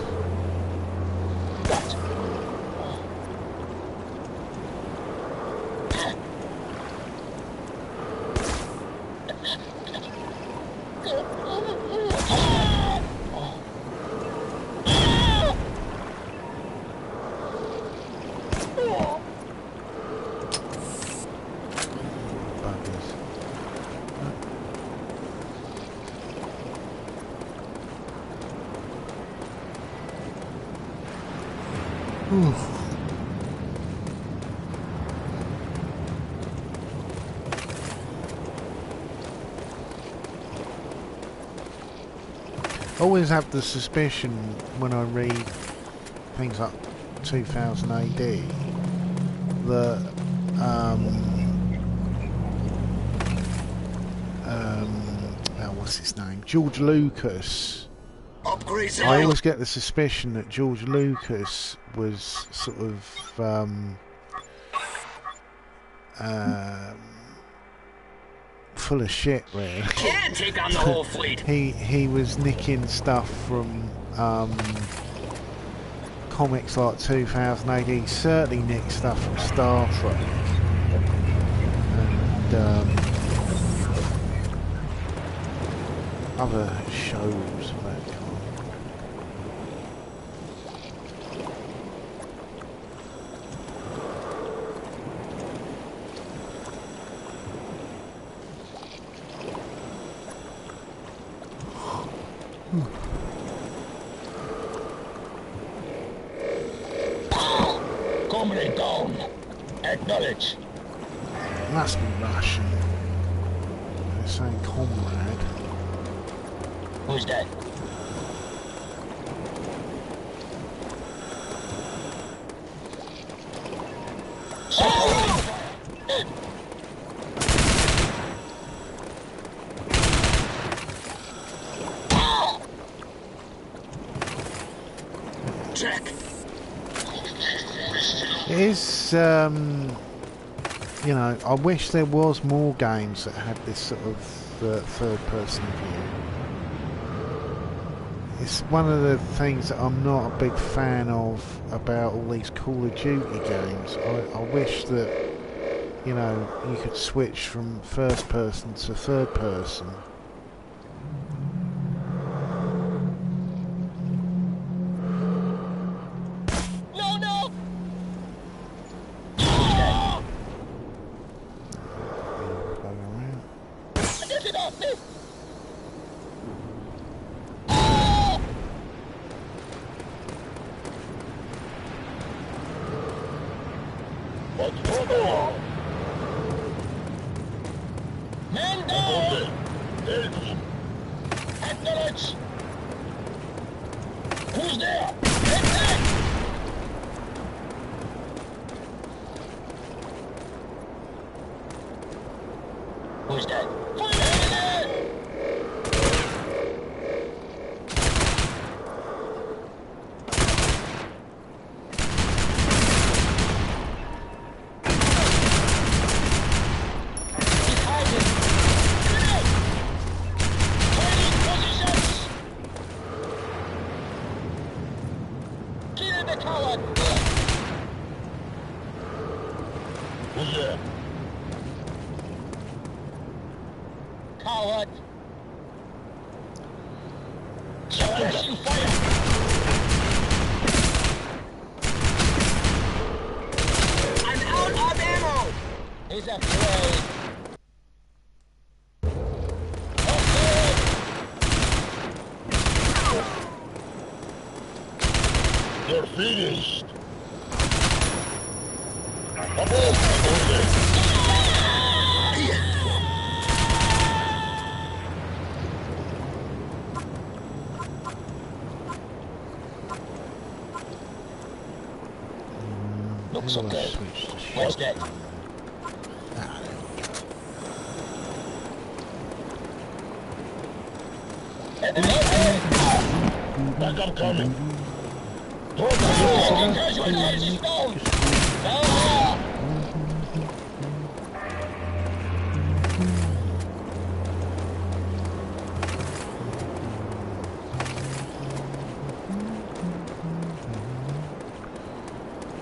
I always have the suspicion when I read things like 2000 AD that what's his name? George Lucas. Upgrades. I always get the suspicion that George Lucas was sort of full of shit, really. Can't take on the whole fleet. He was nicking stuff from comics like 2000 AD. He certainly nicked stuff from Star Trek. And other shows of that kind. Comrade down. Acknowledge. Must be Russian. They're saying comrade. Who's that? Check. It is, you know, I wish there was more games that had this sort of third-person view. It's one of the things that I'm not a big fan of about all these Call of Duty games. I wish that, you know, you could switch from first person to third person. No, no! Get it off me! What's going on? Man down! Acknowledge! Who's there? Get back! Who's that? Fire! He's hiding! Grenade! Taking positions! Kill the coward! Who's there? Coward! Suppressing fire! I'm out of ammo. He's afraid! Okay! You're finished! Looks okay. What's that? Back up coming. Casualties down. Down.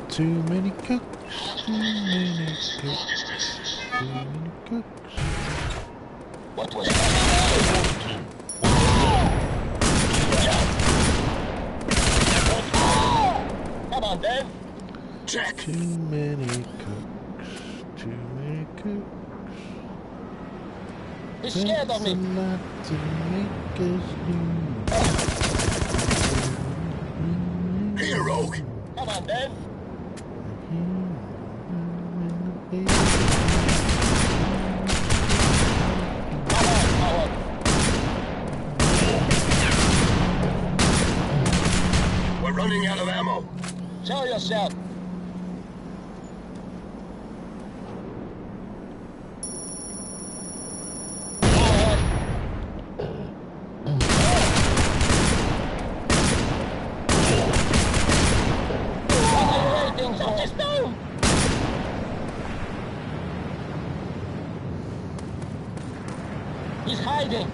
Too many cooks, too many cooks, too many cooks. What was that? Come on, then. Check. Too many cooks, too many cooks. He's scared of me. There's a lot to make us do. Here, Rogue. Come on, then. We're running out of ammo. Show yourself. He's hiding.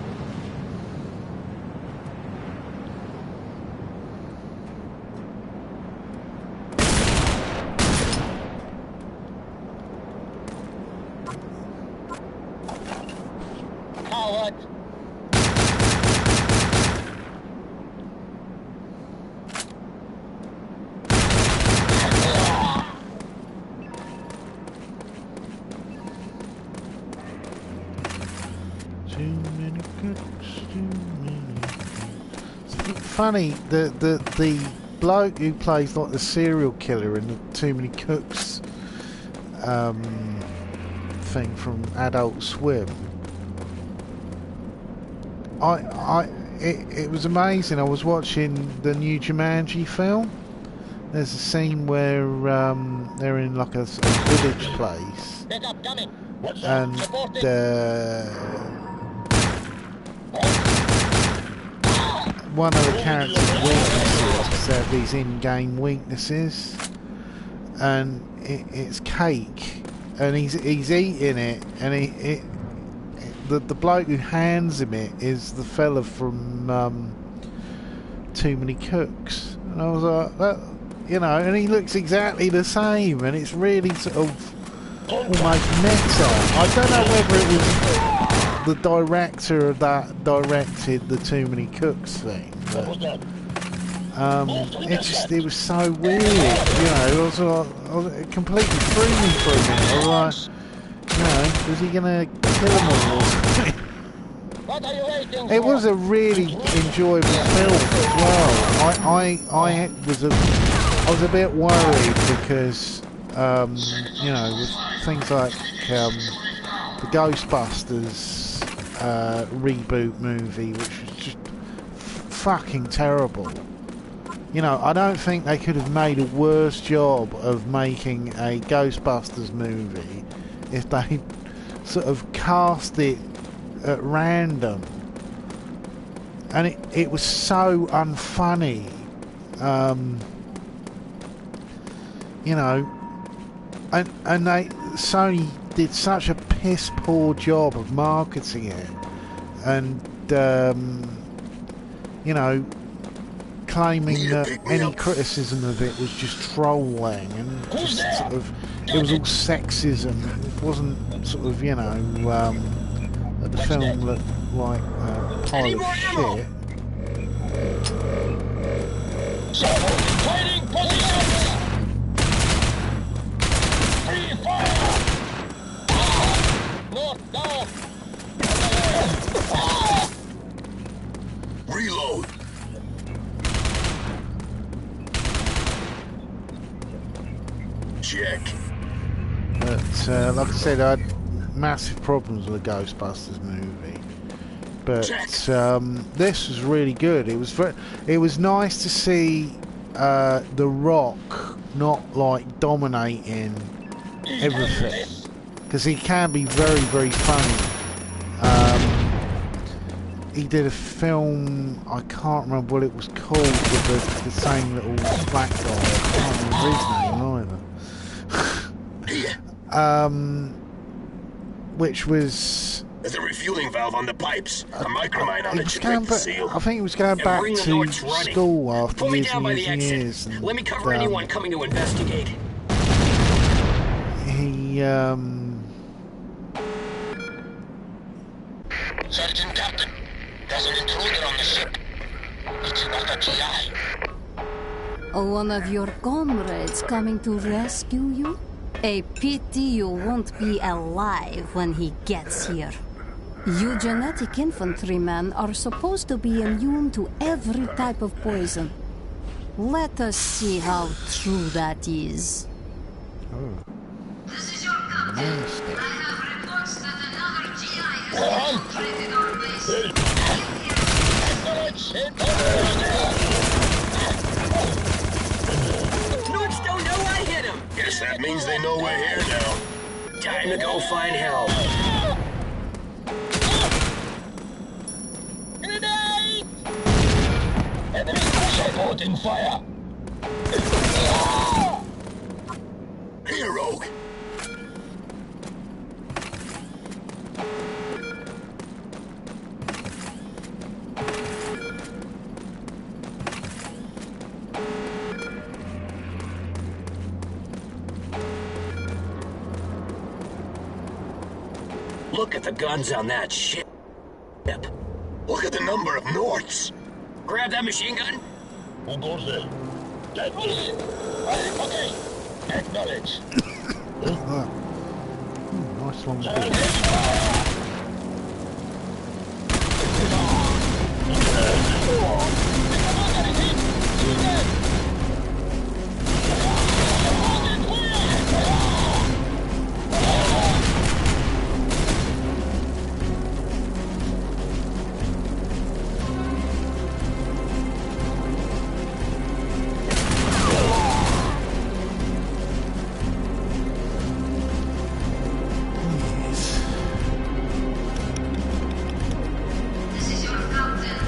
Coward. Too many cooks, too many. It's funny, the bloke who plays like the serial killer in the Too Many Cooks thing from Adult Swim. It was amazing. I was watching the new Jumanji film. There's a scene where they're in like a village place, Backup coming. and one of the characters' weaknesses, they have these in-game weaknesses, and it's cake, and he's eating it, and the bloke who hands him it is the fella from Too Many Cooks, and I was like, that, you know, and he looks exactly the same, and it's really sort of almost meta. I don't know whether it was the director that directed the Too Many Cooks thing, but it was so weird, you know. It completely threw me for a minute. I was like, you know, was he gonna kill them all or something? What are you waiting It for? was a really enjoyable film as well. I was a bit worried because you know, with things like the Ghostbusters reboot movie, which was just fucking terrible. You know, I don't think they could have made a worse job of making a Ghostbusters movie if they sort of cast it at random. And it was so unfunny. You know, and Sony did such a piss poor job of marketing it, and you know, claiming that any criticism of it was just trolling and just sort of, it was all sexism. It wasn't sort of, you know, that the film looked like a pile of shit. Fighting positions! Free fire! North, down! Reload. Check. But like I said, I had massive problems with the Ghostbusters movie. But this was really good. It was nice to see The Rock not like dominating everything, because he can be very, very funny. He did a film, I can't remember what it was called, with the same little black guy. I can't remember his name either. Which was... There's a refueling valve on the pipes. A micromine on it should break the seal. I think he was going back to school after Pull me years down and by years the and exit. years. And, Let me cover anyone coming to investigate. He, Sergeant Captain, there's an intruder on the ship. It's not a GI. One of your comrades coming to rescue you? A pity you won't be alive when he gets here. You genetic infantrymen are supposed to be immune to every type of poison. Let us see how true that is. This is your captain. Nasty. I have reports that another GI has infiltrated our base. Nords don't know I hit him. Guess that means they know we're here now. Time to go find help. Grenade! Enemy cruiser opening fire! Here, Rogue. Look at the guns on that ship. Look at the number of Nords. Grab that machine gun. Who goes there? Get this! Okay, acknowledge. Nice long Enemy bit. fire! This is your captain.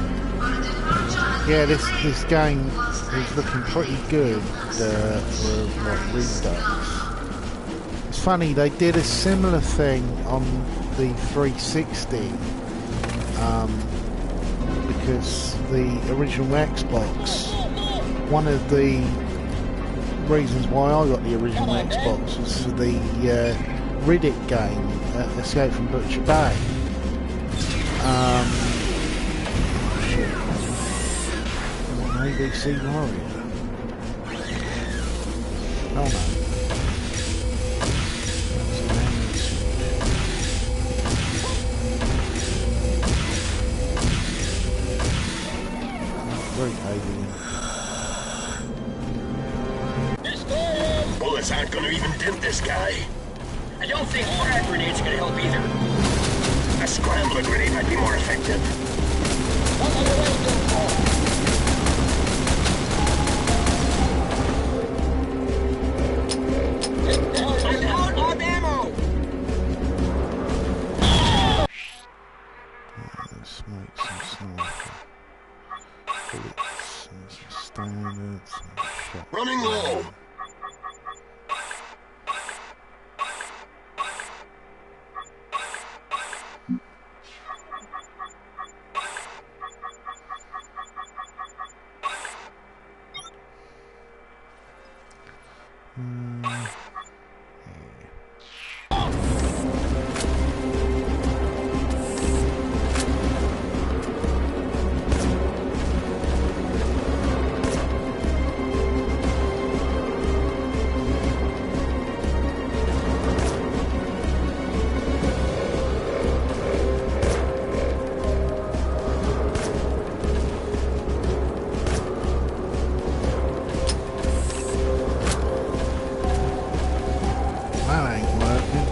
Yeah, this game is looking pretty good for like Redux. It's funny, they did a similar thing on the 360 because the original Xbox, one of the reasons why I got the original Xbox was for the Redux game, Escape from Butcher Bay. Shit. An ABC Warrior. Oh no. That's an enemy switch. Very alien. Bullets aren't gonna even dent this guy. I don't think frag grenades are gonna help either. A scrambler grenade might be more effective. I'm out of ammo. Let's make some sniper. Bullets and some standards and shot. Running low. That ain't working.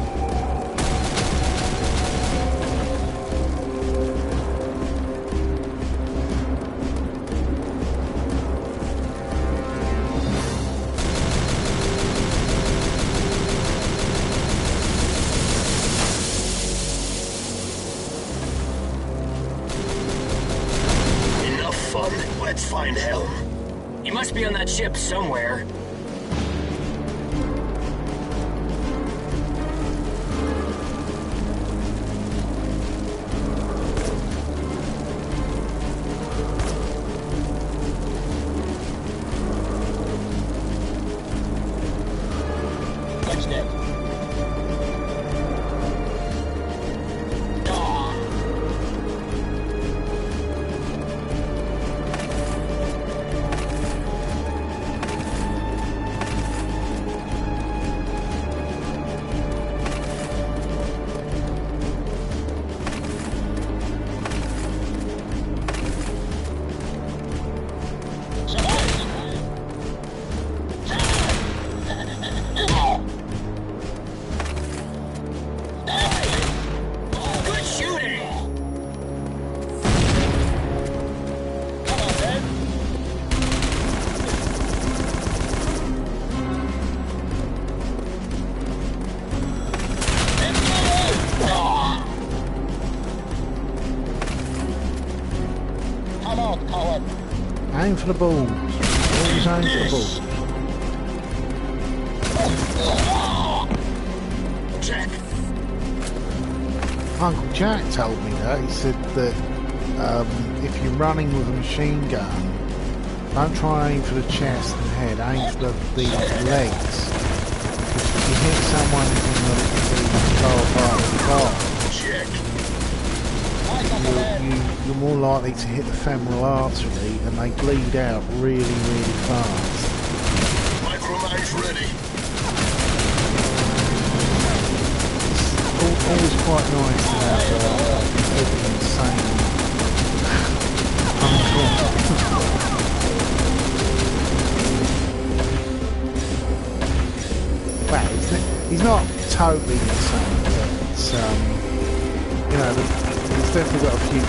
Enough fun. Let's find Helm. He must be on that ship somewhere. What's that? Aim for the balls. Always aim for the balls. Jack. Uncle Jack told me that. He said that if you're running with a machine gun, don't try aim for the chest and head, aim for the legs. If you hit someone in the lower part of the car, you're more likely to hit the femoral artery and they bleed out really, really fast. Micromine's ready. It's always quite nice to have insane uncle. Well, he's not totally insane, but you know, he's definitely got a few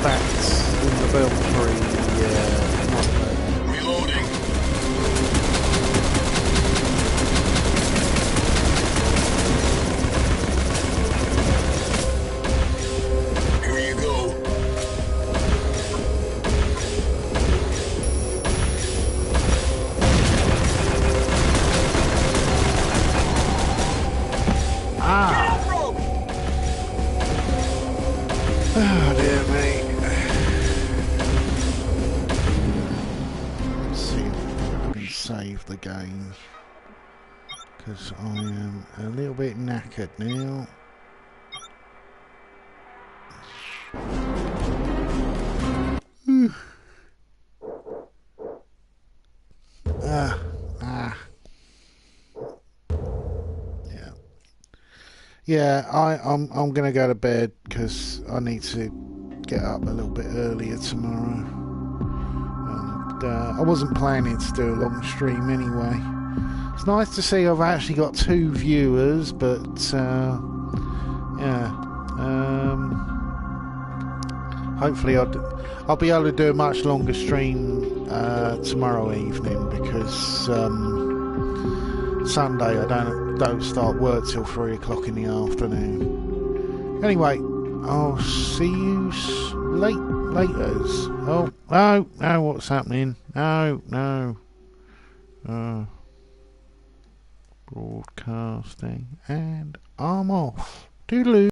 facts in the belfry. Reloading. Here you go. Oh dear me. Let's see if I can save the game, because I am a little bit knackered now. Yeah, I'm gonna go to bed because I need to get up a little bit earlier tomorrow. And I wasn't planning to do a long stream anyway. It's nice to see I've actually got 2 viewers, but yeah. Hopefully I'll be able to do a much longer stream tomorrow evening, because Sunday I don't start work till 3 o'clock in the afternoon. Anyway, I'll see you laters. Oh, no, what's happening? No. Broadcasting, and I'm off. Toodaloo.